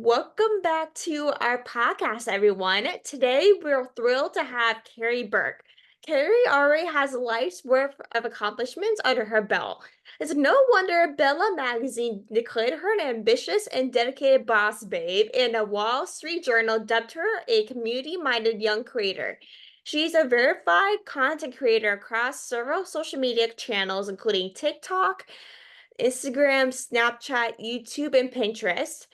welcome back to our podcast, everyone. Today, we're thrilled to have Carrie Berk. Carrie already has a life's worth of accomplishments under her belt. It's no wonder Bella magazine declared her an ambitious and dedicated boss babe, and the Wall Street Journal dubbed her a community-minded young creator. She's a verified content creator across several social media channels, including TikTok, Instagram, Snapchat, YouTube, and Pinterest,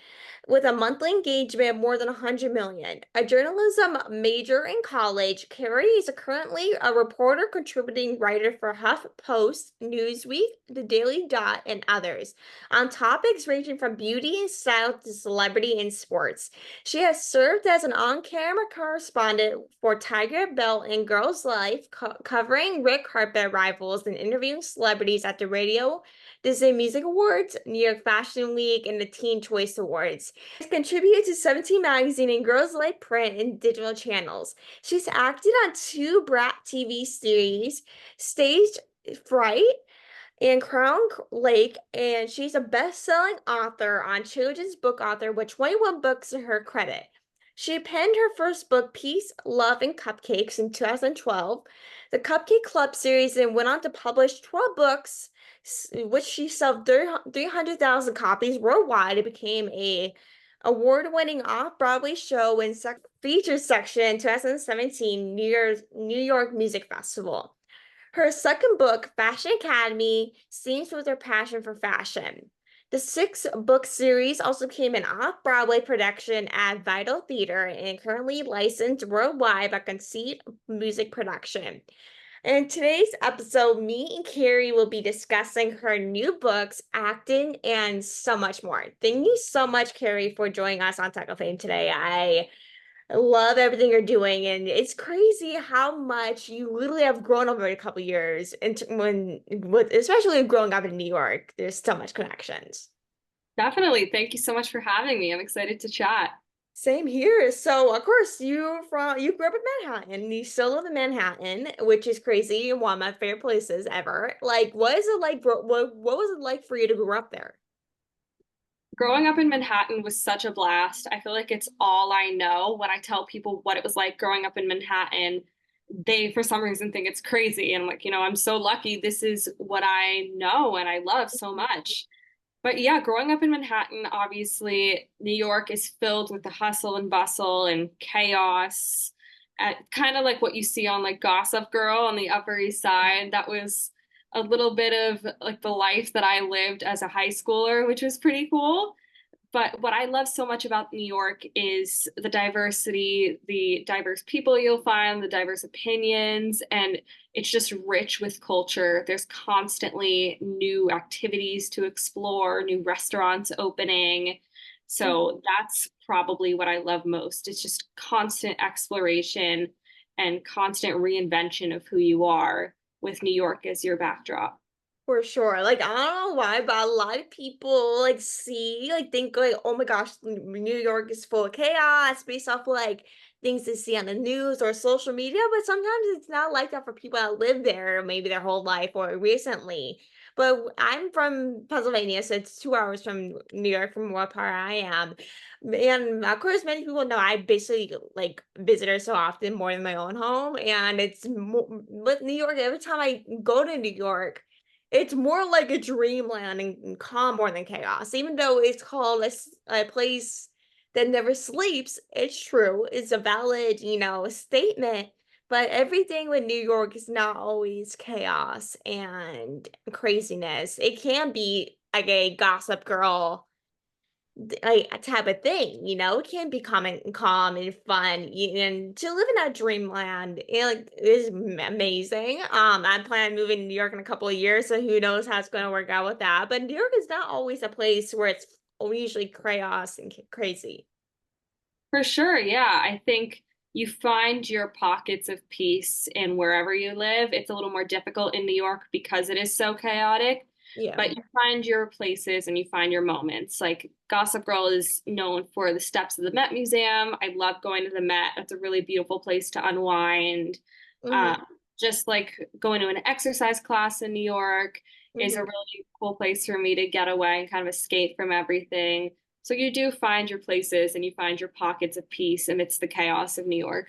with a monthly engagement of more than 100 million. A journalism major in college, Carrie is currently a reporter contributing writer for HuffPost, Newsweek, The Daily Dot, and others, on topics ranging from beauty and style to celebrity and sports. She has served as an on-camera correspondent for Tiger Bell and Girls Life, covering red carpet arrivals and interviewing celebrities at the radio, Disney Music Awards, New York Fashion Week, and the Teen Choice Awards. She's contributed to 17 magazine and Girls Life print and digital channels. She's acted on two Brat TV series, Stage Fright and Crown Lake, and she's a best-selling author on children's book author with 21 books to her credit. She penned her first book, Peace, Love, and Cupcakes, in 2012, the Cupcake Club series, and went on to publish 12 books, which she sold 300,000 copies worldwide. It became a award-winning off-Broadway show and featured section in 2017 New York Music Festival. Her second book, Fashion Academy, seems with her passion for fashion. The six-book series also became an off-Broadway production at Vital Theater and currently licensed worldwide by Conceit Music Production. In today's episode, me and Carrie will be discussing her new books, acting, and so much more. Thank you so much, Carrie, for joining us on Talkoffame today. I love everything you're doing, and it's crazy how much you literally have grown over a couple years. And especially growing up in New York, there's so much connections. Definitely. Thank you so much for having me. I'm excited to chat. Same here. So, of course, you grew up in Manhattan. You still live in Manhattan, which is crazy. One of my favorite places ever. Like, what is it like? What was it like for you to grow up there? Growing up in Manhattan was such a blast. I feel like it's all I know. When I tell people what it was like growing up in Manhattan, they, for some reason, think it's crazy. And I'm like, I'm so lucky. This is what I know and I love so much. But yeah, growing up in Manhattan, obviously, New York is filled with the hustle and bustle and chaos, kind of like what you see on like Gossip Girl on the Upper East Side. That was a little bit of like the life that I lived as a high schooler, which was pretty cool. But what I love so much about New York is the diversity, the diverse people you'll find, the diverse opinions, and it's just rich with culture. There's constantly new activities to explore, new restaurants opening. So that's probably what I love most. It's just constant exploration and constant reinvention of who you are with New York as your backdrop. For sure. Like, I don't know why, but a lot of people think like, oh my gosh, New York is full of chaos based off like things they see on the news or social media. But sometimes it's not like that for people that live there, maybe their whole life or recently. But I'm from Pennsylvania, so it's 2 hours from New York from what part I am. And of course, many people know I basically like visit her so often more than my own home. And with New York, every time I go to New York, it's more like a dreamland and calm more than chaos. Even though it's called a place that never sleeps, it's true. It's a valid, statement. But everything with New York is not always chaos and craziness. It can be like a Gossip Girl like a type of thing, it can be calm and fun, and to live in that dreamland, is amazing. I plan on moving to New York in a couple of years, so who knows how it's going to work out with that. But New York is not always a place where it's usually chaos and crazy. For sure, yeah. I think you find your pockets of peace in wherever you live. It's a little more difficult in New York because it is so chaotic, Yeah. but you find your places and you find your moments. Like Gossip Girl is known for the steps of the Met Museum. I love going to the Met. It's a really beautiful place to unwind. Hmm. Uh, just like going to an exercise class in New York is a Hmm. really cool place for me to get away and kind of escape from everything. So you do find your places and you find your pockets of peace amidst the chaos of New York.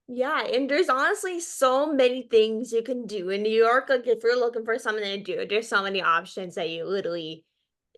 Yeah, and there's honestly so many things you can do in New York. Like if you're looking for something to do, there's so many options that you literally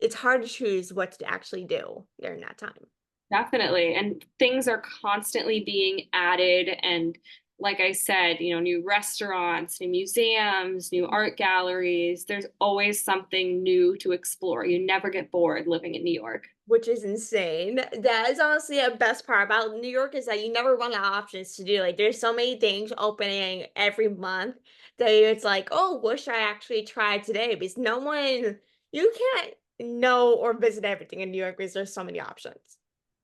it's hard to choose what to actually do during that time. Definitely. And things are constantly being added. And like I said, new restaurants, new museums, new art galleries. There's always something new to explore. You never get bored living in New York. Which is insane. That is honestly the best part about New York is that you never run out of options to do. Like there's so many things opening every month that it's like, oh, wish I actually tried today because no one you can't know or visit everything in New York because there's so many options.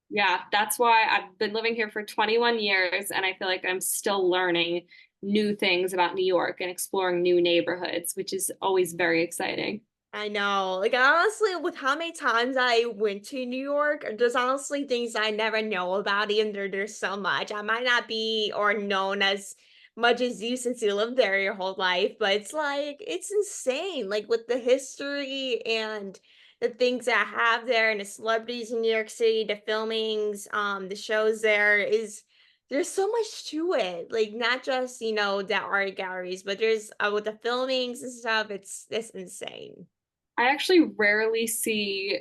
Yeah, that's why I've been living here for 21 years and I feel like I'm still learning new things about New York and exploring new neighborhoods, which is always very exciting. I know. Like honestly, with how many times I went to New York, there's honestly things I never know about, even though there's so much. I might not be or known as much as you since you lived there your whole life, but it's like it's insane. Like with the history and the things that I have there and the celebrities in New York City, the filmings, the shows there is there's so much to it. Like not just, the art galleries, but there's with the filmings and stuff, it's insane. I actually rarely see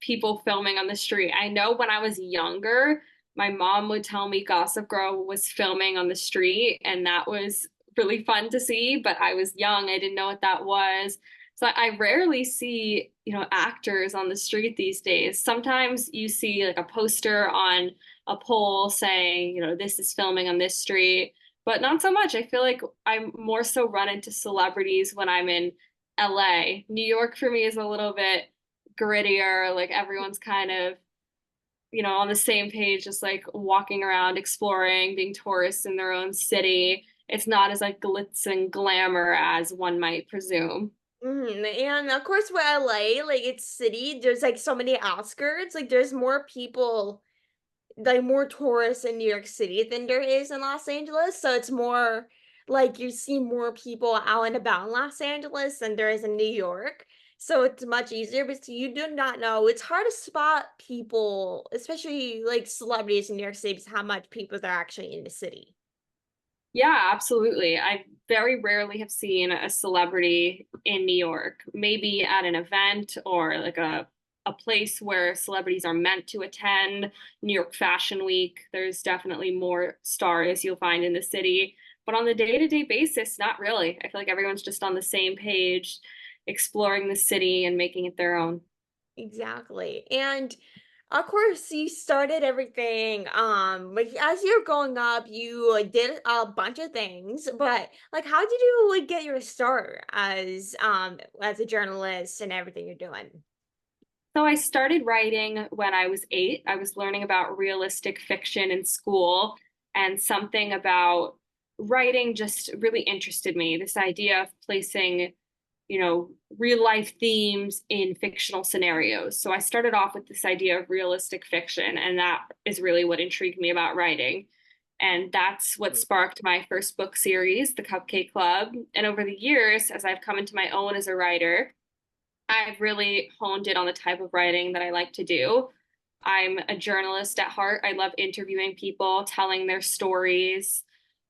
people filming on the street. I know when I was younger, my mom would tell me Gossip Girl was filming on the street, and that was really fun to see, but I was young, I didn't know what that was. So I rarely see, actors on the street these days. Sometimes you see like a poster on a pole saying, this is filming on this street, but not so much. I feel like I more so run into celebrities when I'm in LA. New York for me is a little bit grittier. Like everyone's kind of, on the same page, just like walking around, exploring, being tourists in their own city. It's not as like glitz and glamour as one might presume. And of course with LA, like it's city, there's like so many outskirts. Like there's more people, like more tourists in New York City than there is in Los Angeles. So it's more like you see more people out and about in Los Angeles than there is in New York. So it's much easier, but you do not know. It's hard to spot people, especially like celebrities in New York City, because how much people there are actually in the city. Yeah, absolutely. I very rarely have seen a celebrity in New York, maybe at an event or like a place where celebrities are meant to attend. New York Fashion Week, there's definitely more stars you'll find in the city. But on the day-to-day basis, not really. I feel like everyone's just on the same page, exploring the city and making it their own. Exactly. And of course, you started everything. Like as you're growing up, you like did a bunch of things, but like how did you like get your start as a journalist and everything you're doing? So I started writing when I was 8. I was learning about realistic fiction in school, and something about writing just really interested me. This idea of placing, real life themes in fictional scenarios. So I started off with this idea of realistic fiction, and that is really what intrigued me about writing. And that's what sparked my first book series, The Cupcake Club. And over the years, as I've come into my own as a writer, I've really honed in on the type of writing that I like to do. I'm a journalist at heart. I love interviewing people, telling their stories.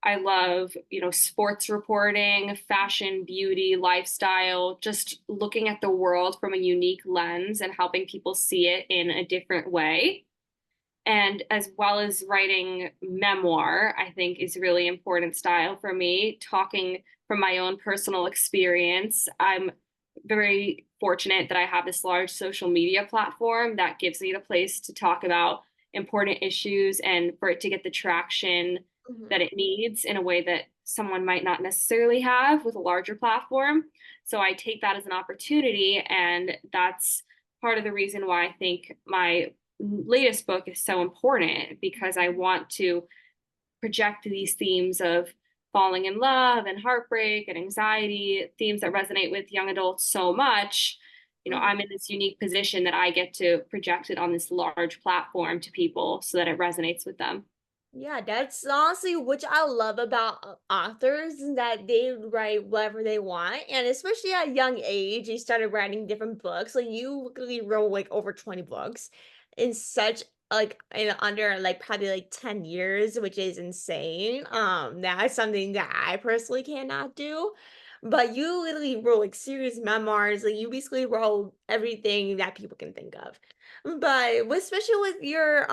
I love, sports reporting, fashion, beauty, lifestyle, just looking at the world from a unique lens and helping people see it in a different way. And as well as writing memoir, I think is really important style for me, talking from my own personal experience. I'm very fortunate that I have this large social media platform that gives me the place to talk about important issues and for it to get the traction Mhm. that it needs in a way that someone might not necessarily have with a larger platform. So I take that as an opportunity, and that's part of the reason why I think my latest book is so important because I want to project these themes of falling in love and heartbreak and anxiety, themes that resonate with young adults so much. I'm in this unique position that I get to project it on this large platform to people so that it resonates with them. Yeah, that's honestly which I love about authors is that they write whatever they want, and especially at a young age, you started writing different books. Like you literally wrote like over 20 books. in such like in under like probably like 10 years, which is insane. That's something that I personally cannot do. But you literally wrote like serious memoirs, like you basically wrote everything that people can think of. But especially with your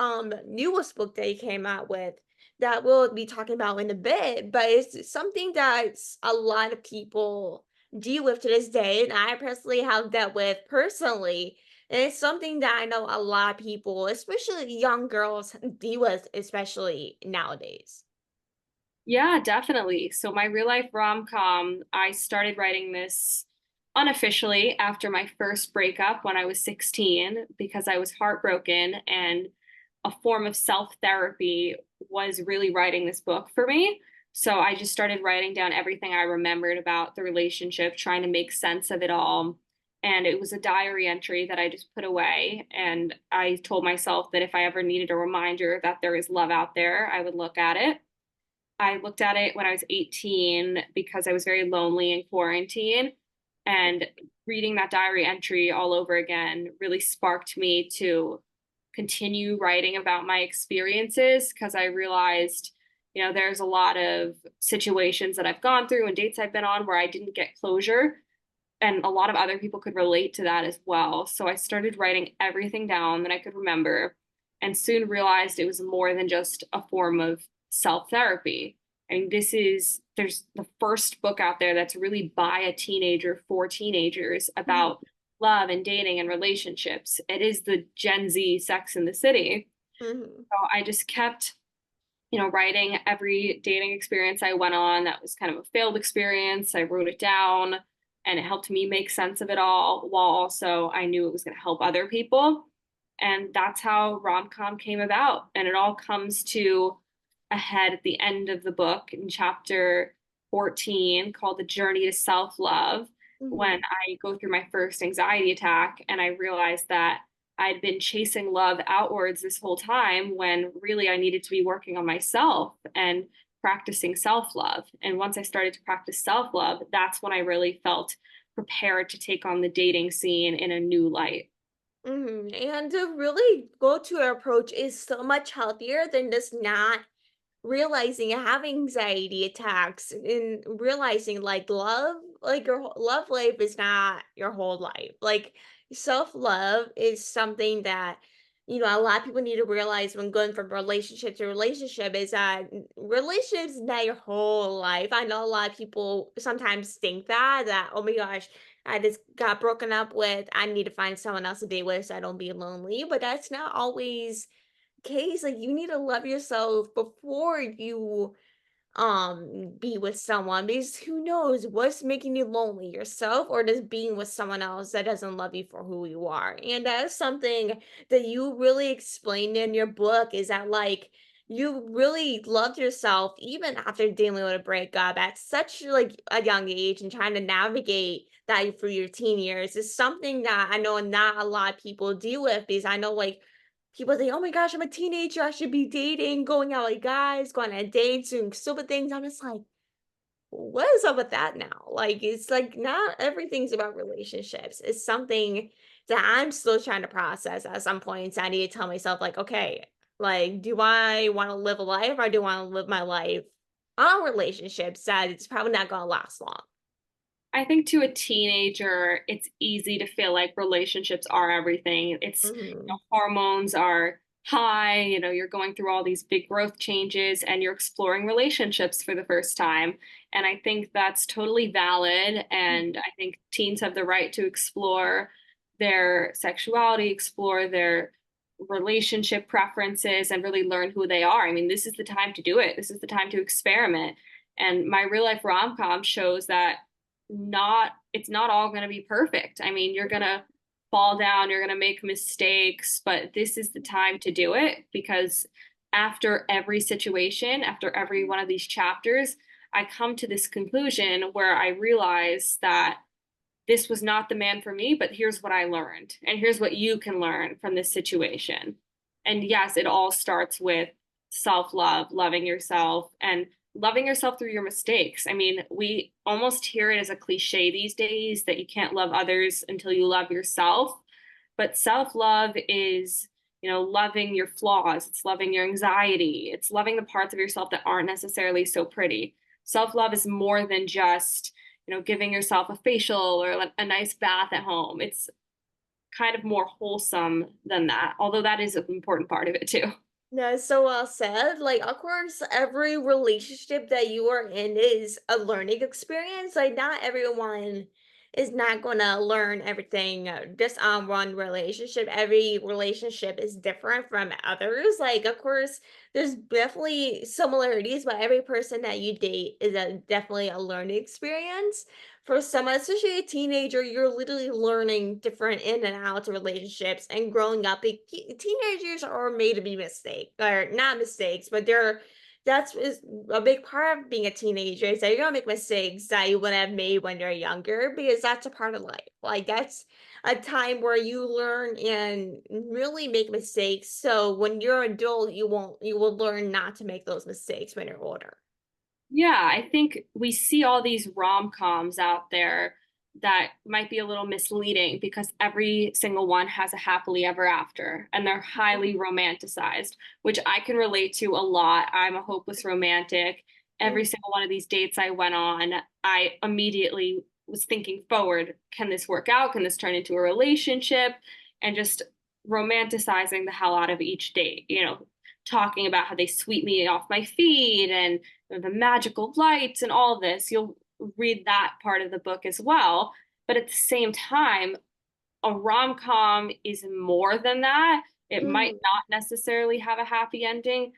newest book that you came out with, that we'll be talking about in a bit, but it's something that a lot of people deal with to this day, and I personally have dealt with personally. And it's something that I know a lot of people, especially young girls, deal with, especially nowadays. Yeah, definitely. So my real life rom-com, I started writing this unofficially after my first breakup when I was 16 because I was heartbroken, and a form of self-therapy was really writing this book for me. So I just started writing down everything I remembered about the relationship, trying to make sense of it all. And it was a diary entry that I just put away. And I told myself that if I ever needed a reminder that there is love out there, I would look at it. I looked at it when I was 18 because I was very lonely in quarantine. And reading that diary entry all over again really sparked me to continue writing about my experiences because I realized, there's a lot of situations that I've gone through and dates I've been on where I didn't get closure. And a lot of other people could relate to that as well. So I started writing everything down that I could remember and soon realized it was more than just a form of self therapy. I mean, there's the first book out there that's really by a teenager for teenagers Mhm, about love and dating and relationships. It is the Gen Z Sex in the City. mhm, So I just kept, writing every dating experience I went on that was kind of a failed experience. I wrote it down and it helped me make sense of it all while also I knew it was going to help other people. And that's how rom-com came about. And it all comes to a head at the end of the book in chapter 14 called The Journey to Self-Love, when mhm, I go through my first anxiety attack and I realized that I'd been chasing love outwards this whole time when really I needed to be working on myself and practicing self love. And once I started to practice self love, that's when I really felt prepared to take on the dating scene in a new light. mhm. And to really go to an approach is so much healthier than just not realizing and having anxiety attacks and realizing like love, like your love life is not your whole life. Like self-love is something that, a lot of people need to realize when going from relationship to relationship is that relationships is not your whole life. I know a lot of people sometimes think that, oh my gosh, I just got broken up with. I need to find someone else to date with so I don't be lonely. But that's not always case, like, you need to love yourself before you, be with someone because who knows what's making you lonely, yourself or just being with someone else that doesn't love you for who you are. And that's something that you really explained in your book is that, like, you really loved yourself even after dealing with a breakup at such, like, a young age and trying to navigate that through your teen years is something that I know not a lot of people deal with because I know, like, people think, "Oh my gosh, I'm a teenager, I should be dating, going out with guys, going on dates, doing stupid things." I'm just like, "What is up with that now?" Like, it's like not everything's about relationships. It's something that I'm still trying to process at some points. I need to tell myself, like, "Okay, like, do I wanna live a life or do I wanna live my life on relationships that it's probably not gonna last long?" I think to a teenager, it's easy to feel like relationships are everything. Mhm, Hormones are high, you're going through all these big growth changes and you're exploring relationships for the first time. And I think that's totally valid. And I think teens have the right to explore their sexuality, explore their relationship preferences, and really learn who they are. I mean, this is the time to do it. This is the time to experiment. And my real life rom-com shows that it's not all going to be perfect. I mean, you're going to fall down, you're going to make mistakes, but this is the time to do it because after every situation, after every one of these chapters, I come to this conclusion where I realize that this was not the man for me, but here's what I learned. And here's what you can learn from this situation. And yes, it all starts with self love, loving yourself, and loving yourself through your mistakes. I mean, we almost hear it as a cliche these days that you can't love others until you love yourself. But self love is loving your flaws, it's loving your anxiety, it's loving the parts of yourself that aren't necessarily so pretty. Self-love is more than just, giving yourself a facial or a nice bath at home. It's kind of more wholesome than that, although that is an important part of it too. No, so well said. Like, of course, every relationship that you are in is a learning experience. Like, not everyone is not gonna learn everything just on one relationship. Every relationship is different from others. Like, of course, there's definitely similarities, but every person that you date is definitely a learning experience. For some, especially a teenager, you're literally learning different in and out relationships and growing up. Teenagers are made to be mistakes, or not mistakes, but that's is a big part of being a teenager is that you're gonna make mistakes that you wouldn't have made when you're younger because that's a part of life. Like that's a time where you learn and really make mistakes. So when you're an adult, you will learn not to make those mistakes when you're older. Yeah, I think we see all these rom-coms out there that might be a little misleading because every single one has a happily ever after and they're highly romanticized, which I can relate to a lot. I'm a hopeless romantic. Every Mhm. single one of these dates I went on, I immediately was thinking forward, can this work out? Can this turn into a relationship? And just romanticizing the hell out of each date, talking about how they sweep me off my feet and the magical lights and all this. You'll read that part of the book as well. But at the same time, a rom com is more than that. It might Mhm. not necessarily have a happy ending.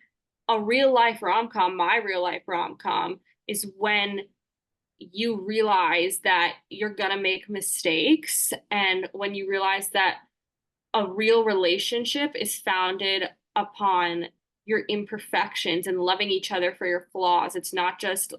A real life rom com, my real life rom com, is when you realize that you're going to make mistakes and when you realize that a real relationship is founded upon your imperfections and loving each other for your flaws. It's not just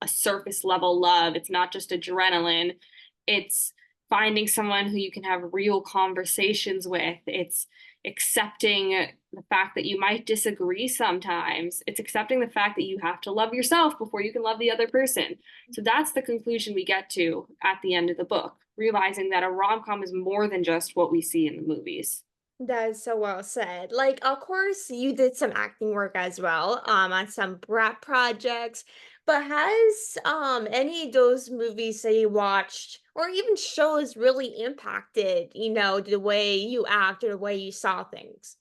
a surface level love, it's not just adrenaline. It's finding someone who you can have real conversations with. It's accepting the fact that you might disagree sometimes. It's accepting the fact that you have to love yourself before you can love the other person. So that's the conclusion we get to at the end of the book, realizing that a rom com is more than just what we see in the movies. That is so well said. Like, of course, you did some acting work as well, on some brat projects. But has any of those movies that you watched or even shows really impacted, the way you act or the way you saw things?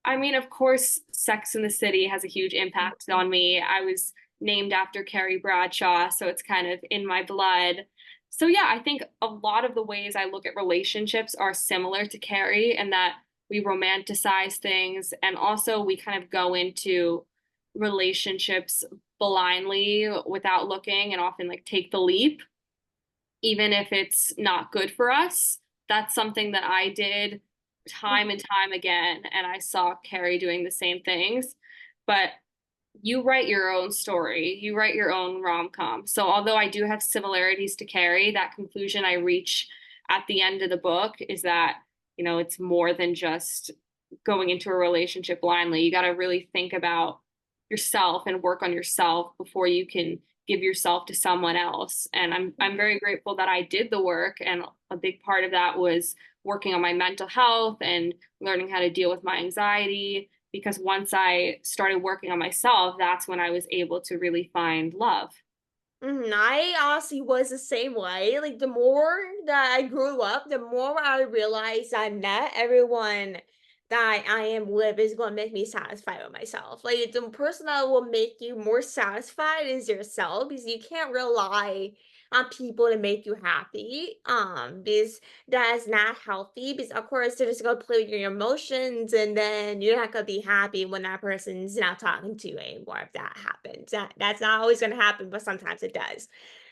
I mean, of course, Sex in the City has a huge impact on me. I was named after Carrie Bradshaw, so it's kind of in my blood. So, yeah, I think a lot of the ways I look at relationships are similar to Carrie in that we romanticize things and also we kind of go into relationships blindly without looking and often like take the leap, even if it's not good for us. That's something that I did time and time again, and I saw Carrie doing the same things. But you write your own story, you write your own rom-com. So although I do have similarities to Carrie, that conclusion I reach at the end of the book is that, it's more than just going into a relationship blindly. You got to really think about yourself and work on yourself before you can give yourself to someone else. And I'm very grateful that I did the work, and a big part of that was working on my mental health and learning how to deal with my anxiety because once I started working on myself, that's when I was able to really find love. I honestly was the same way. Like the more that I grew up, the more I realized that not everyone that I am with is going to make me satisfied with myself. Like the person that will make you more satisfied is yourself because you can't rely on people to make you happy. Because that is not healthy. Because of course they're just gonna play with your emotions, and then you're not gonna be happy when that person's not talking to you anymore. If that happens, that's not always gonna happen, but sometimes it does.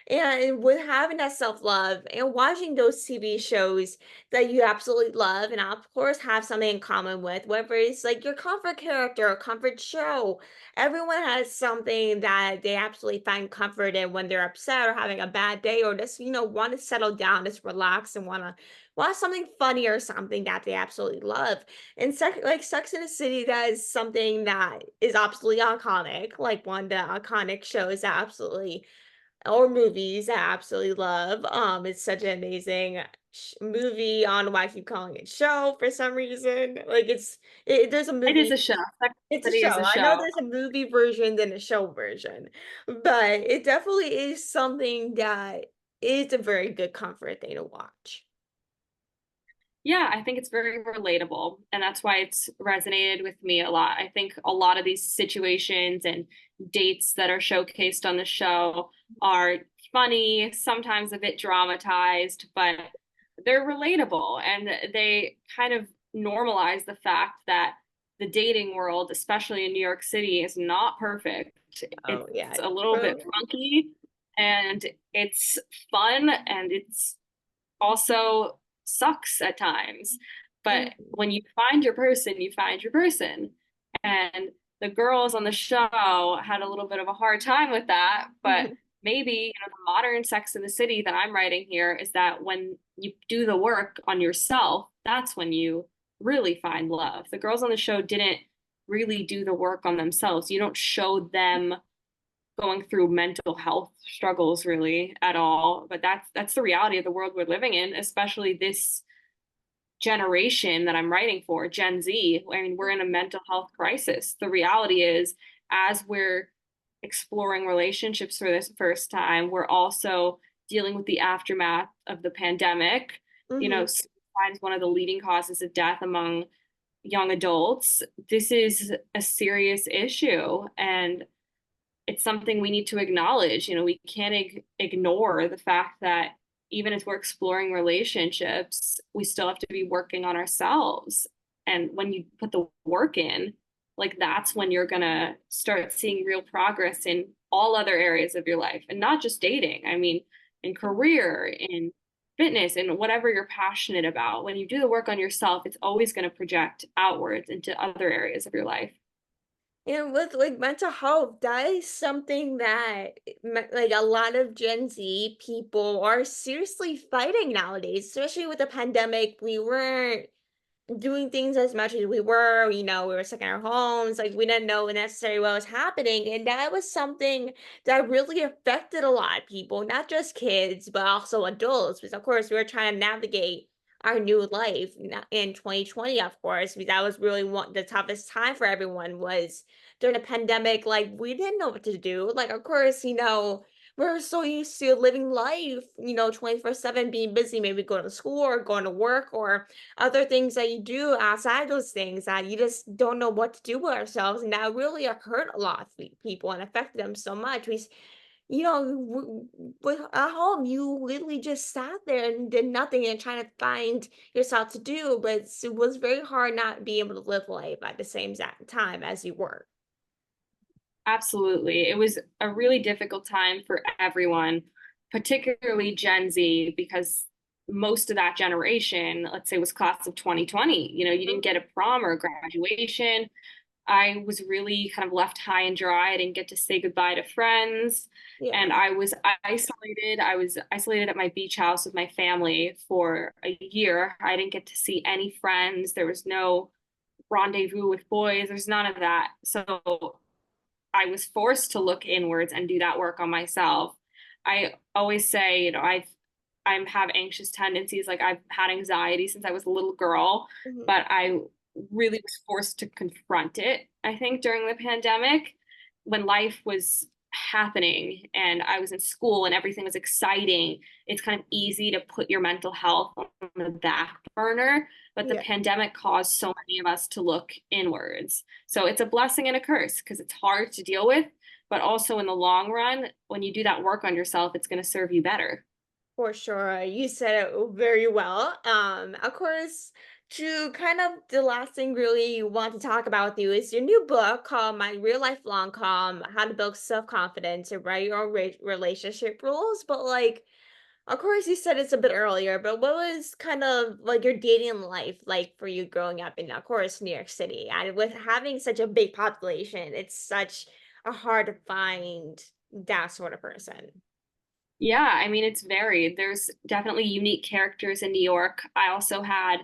And with having that self love and watching those TV shows that you absolutely love, and of course have something in common with, whether it's like your comfort character or comfort show, everyone has something that they absolutely find comfort in when they're upset or having a bad day or just, want to settle down, just relax and want to watch something funny or something that they absolutely love. And like Sex in the City, that is something that is absolutely iconic, like one of the iconic shows that absolutely or movies I absolutely love. It's such an amazing movie. I don't know why I keep calling it show for some reason. Like there's a It is movie. a show. Sex It's and a the City is show. a I know show. there's a movie version than a show version, but it definitely is something that is a very good comfort thing to watch. Yeah, I think it's very relatable, and that's why it's resonated with me a lot. I think a lot of these situations and dates that are showcased on the show are funny, sometimes a bit dramatized, but they're relatable and they kind of normalize the fact that the dating world, especially in New York City, is not perfect. Oh It's yeah, a little bit true. funky and it's fun and it's also sucks at times. But when you find your person, you find your person. And the girls on the show had a little bit of a hard time with that, but Mhm. maybe, the modern Sex in the City that I'm writing here is that when you do the work on yourself, that's when you really find love. The girls on the show didn't really do the work on themselves. You don't show them going through mental health struggles really at all, but that's the reality of the world we're living in, especially this generation that I'm writing for, Gen Z. I mean, we're in a mental health crisis. The reality is, as we're exploring relationships for this first time, we're also dealing with the aftermath of the pandemic. Mhm. Suicide is one of the leading causes of death among young adults. This is a serious issue, and it's something we need to acknowledge. We can't ignore the fact that even as we're exploring relationships, we still have to be working on ourselves. And when you put the work in, like that's when you're gonna start seeing real progress in all other areas of your life and not just dating. I mean, in career, in fitness, and whatever you're passionate about. When you do the work on yourself, it's always going to project outwards into other areas of your life. And with like mental health, that is something that like a lot of Gen Z people are seriously fighting nowadays, especially with the pandemic. We weren't doing things as much as we were, we were stuck in our homes, like we didn't know necessarily what was happening. And that was something that really affected a lot of people, not just kids, but also adults. Because of course we were trying to navigate our new life in 2020, of course, because that was really one the toughest time for everyone was during the pandemic. Like we didn't know what to do. Like, of course, we're so used to living life, 24/7, being busy, maybe going to school or going to work or other things that you do outside those things that you just don't know what to do with ourselves. And that really hurt a lot of people and affected them so much. With at home, you literally just sat there and did nothing and trying to find yourself to do. But it was very hard not being able to live life at the same exact time as you were. Absolutely. It was a really difficult time for everyone, particularly Gen Z, because most of that generation, let's say, was class of 2020. You didn't get a prom or a graduation. I was really kind of left high and dry. I didn't get to say goodbye to friends. Yeah. And I was isolated. I was isolated at my beach house with my family for a year. I didn't get to see any friends. There was no rendezvous with boys. There's none of that. So I was forced to look inwards and do that work on myself. I always say, I have anxious tendencies. Like I've had anxiety since I was a little girl, Mhm. but I really was forced to confront it, I think, during the pandemic when life was happening and I was in school and everything was exciting. It's kind of easy to put your mental health on the back burner, but the Yeah. pandemic caused so many of us to look inwards. So it's a blessing and a curse because it's hard to deal with, but also in the long run, when you do that work on yourself, it's going to serve you better. For sure. You said it very well. Of course, to kind of the last thing really you want to talk about with you is your new book called My Real Life Long Com, How to Build Self-Confidence and Write Your Own Relationship Rules. But like, of course, you said it's a bit earlier, but what was kind of like your dating life like for you growing up in, of course, New York City? And with having such a big population, it's such a hard to find that sort of person. Yeah, I mean, it's varied. There's definitely unique characters in New York. I also had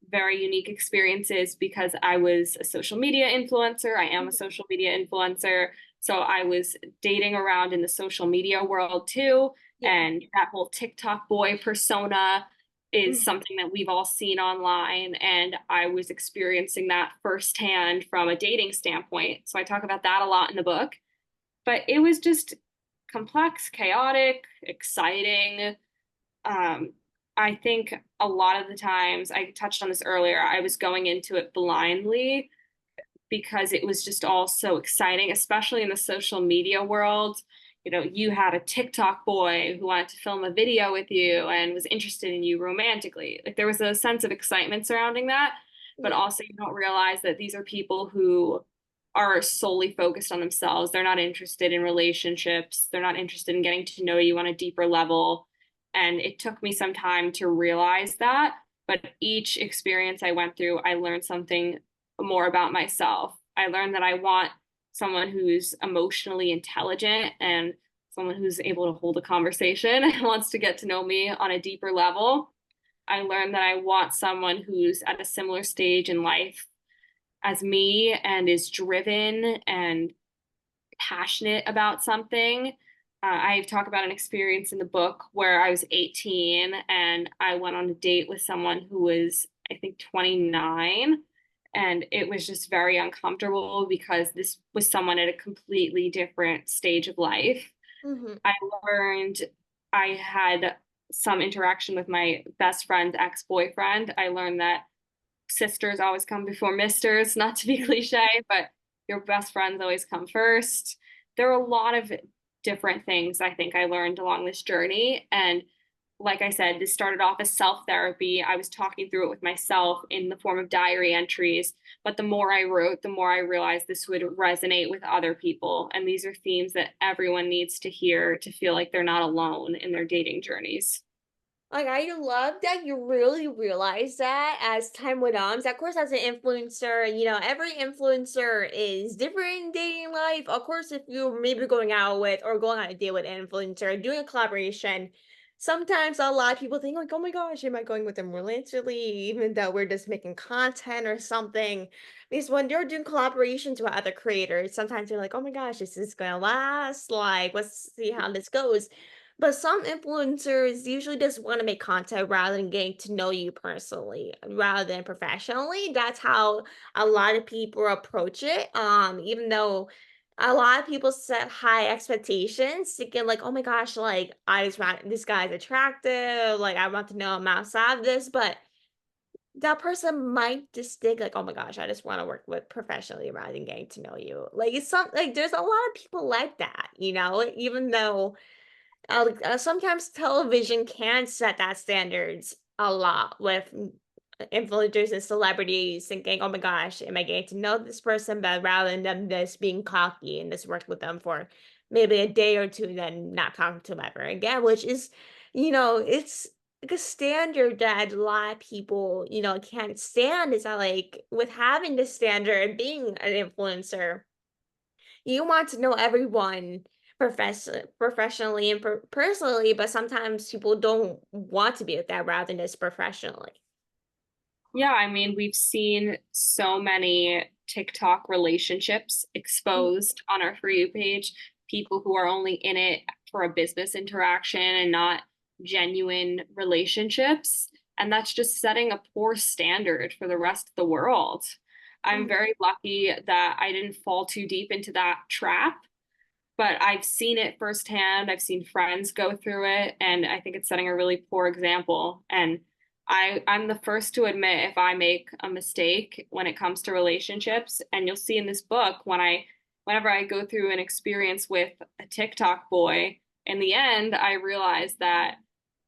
very unique experiences because I was a social media influencer. I am a Mhm. social media influencer. So I was dating around in the social media world too. Yeah. And that whole TikTok boy persona. is Mm. something that we've all seen online. And I was experiencing that firsthand from a dating standpoint. So I talk about that a lot in the book. But it was just complex, chaotic, exciting. Um, I think a lot of the times, I touched on this earlier, I was going into it blindly because it was just all so exciting, especially in the social media world. You know, you had a TikTok boy who wanted to film a video with you and was interested in you romantically. Like there was a sense of excitement surrounding that, but Yeah. also you don't realize that these are people who are solely focused on themselves. They're not interested in relationships. They're not interested in getting to know you on a deeper level. And it took me some time to realize that. But each experience I went through, I learned something more about myself. I learned that I want someone who's emotionally intelligent and someone who's able to hold a conversation and wants to get to know me on a deeper level. I learned that I want someone who's at a similar stage in life as me and is driven and passionate about something. I talk about an experience in the book where I was 18 and I went on a date with someone who was, I think, 29. And it was just very uncomfortable because this was someone at a completely different stage of life. Hmm. I learned I had some interaction with my best friend's ex-boyfriend. I learned that sisters always come before misters, not to be cliche, but your best friends always come first. There are a lot of different things I think I learned along this journey. And like I said, this started off as self therapy. I was talking through it with myself in the form of diary entries. But the more I wrote, the more I realized this would resonate with other people. And these are themes that everyone needs to hear to feel like they're not alone in their dating journeys. Like, I love that you really realize that as time went on. So of course, as an influencer, every influencer is different in dating life. Of course, if you're maybe going out with or going on a date with an influencer, doing a collaboration, sometimes a lot of people think like, "Oh my gosh, am I going with them romantically?" Even though we're just making content or something. Because when you're doing collaborations with other creators, sometimes you're like, "Oh my gosh, is this gonna last? Like, let's see how this goes." But some influencers usually just want to make content rather than getting to know you personally, rather than professionally. That's how a lot of people approach it. Even though a lot of people set high expectations, thinking like, "Oh my gosh, like I just want this guy's attractive, like I want to know him outside of this," but that person might just think like, "Oh my gosh, I just want to work with professionally rather than getting to know you." Like it's some like there's a lot of people like that, even though sometimes television can set that standards a lot with influencers and celebrities thinking, "Oh my gosh, am I getting to know this person?" But rather than them just being cocky and just work with them for maybe a day or two, then not talking to them ever again, which is, it's like a standard that a lot of people, can't stand. Is that like with having this standard and being an influencer, you want to know everyone professionally and personally, but sometimes people don't want to be with that rather than just professionally. Yeah, I mean, we've seen so many TikTok relationships Mm. exposed on our For You page, people who are only in it for a business interaction and not genuine relationships. And that's just setting a poor standard for the rest of the world. I'm Mhm. very lucky that I didn't fall too deep into that trap, but I've seen it firsthand. I've seen friends go through it, and I think it's setting a really poor example. And I'm the first to admit if I make a mistake when it comes to relationships. And you'll see in this book whenever I go through an experience with a TikTok boy, in the end, I realize that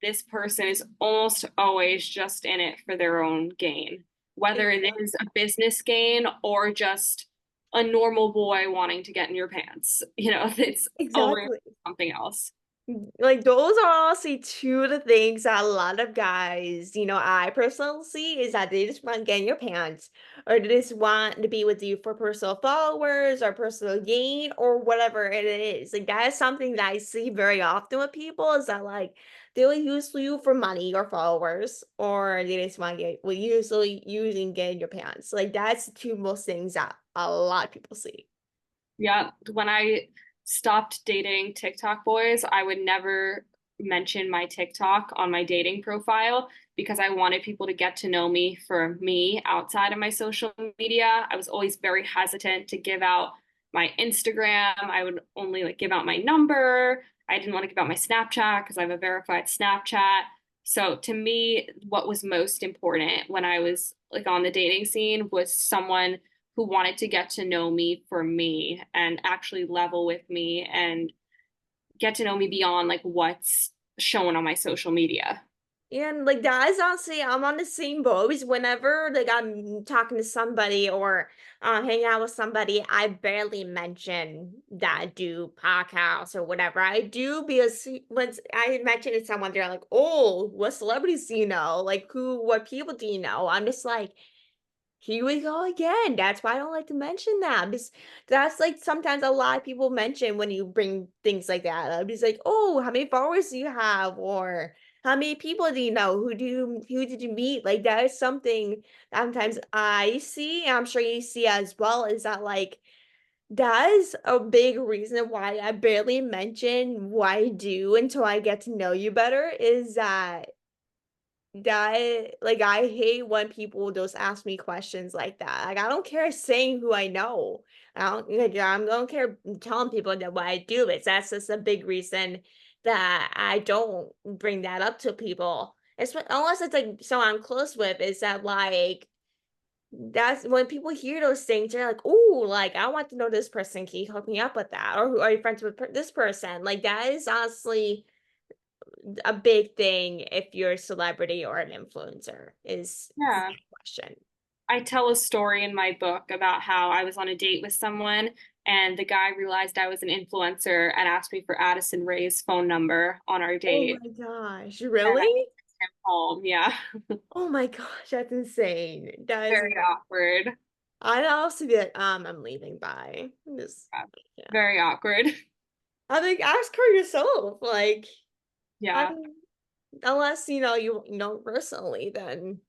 this person is almost always just in it for their own gain, whether it Exactly. is a business gain or just a normal boy wanting to get in your pants. You know, it's always Exactly. something else. Like, those are honestly two of the things that a lot of guys, I personally see is that they just want to get in your pants or they just want to be with you for personal followers or personal gain or whatever it is. Like, that is something that I see very often with people is that, like, they'll use you for money or followers or they just want to get, well, usually using getting your pants. Like, that's the two most things that a lot of people see. Yeah, when I stopped dating TikTok boys, I would never mention my TikTok on my dating profile because I wanted people to get to know me for me outside of my social media. I was always very hesitant to give out my Instagram. I would only like give out my number. I didn't want to give out my Snapchat because I have a verified Snapchat. So to me, what was most important when I was like on the dating scene was someone who wanted to get to know me for me and actually level with me and get to know me beyond like what's shown on my social media. And like that is honestly, I'm on the same boat. Because whenever like I'm talking to somebody or hanging out with somebody, I barely mention that I do podcasts or whatever. I do because once I mention it to someone, they're like, "Oh, what celebrities do you know? Like who? What people do you know?" I'm just like, here we go again. That's why I don't like to mention that because that's like sometimes a lot of people mention when you bring things like that up. It's like, oh, how many followers do you have? Or how many people do you know? Who did you meet? Like that is something that sometimes I see, and I'm sure you see as well, is that like that is a big reason why I barely mention what I do until I get to know you better, is that like I hate when people just ask me questions like that. Like I don't care saying who I know. I don't care telling people that what I do. It's that's just a big reason that I don't bring that up to people. Unless it's like someone I'm close with, is that like that's when people hear those things, they're like, oh, like I want to know this person. Can you hook me up with that? Or who are you friends with this person? Like that is honestly a big thing if you're a celebrity or an influencer is the Yeah. question. I tell a story in my book about how I was on a date with someone and the guy realized I was an influencer and asked me for Addison Rae's phone number on our Oh date. my gosh, And I really? sent him home. Yeah. Oh my gosh, that's insane. That is Very insane. awkward. I'd also be like, I'm leaving. Bye. Just Yeah. yeah. Very awkward. I think ask her yourself. Like, I Yeah. mean, unless you know personally, then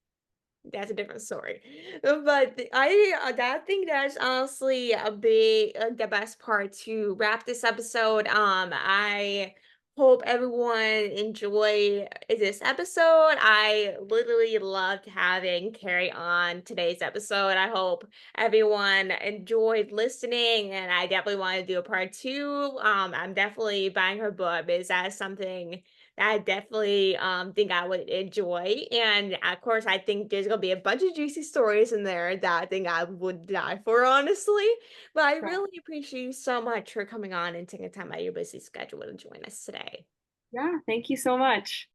that's a different story. But I think that's honestly a big the best part to wrap this episode. I hope everyone enjoyed this episode. I literally loved having Carrie on today's episode. I hope everyone enjoyed listening, and I definitely want to do a part two. I'm definitely buying her book because that's something I definitely think I would enjoy. And of course, I think there's gonna be a bunch of juicy stories in there that I think I would die for, honestly. But I Yeah. really appreciate you so much for coming on and taking time out of your busy schedule to join us today. Yeah. Thank you so much.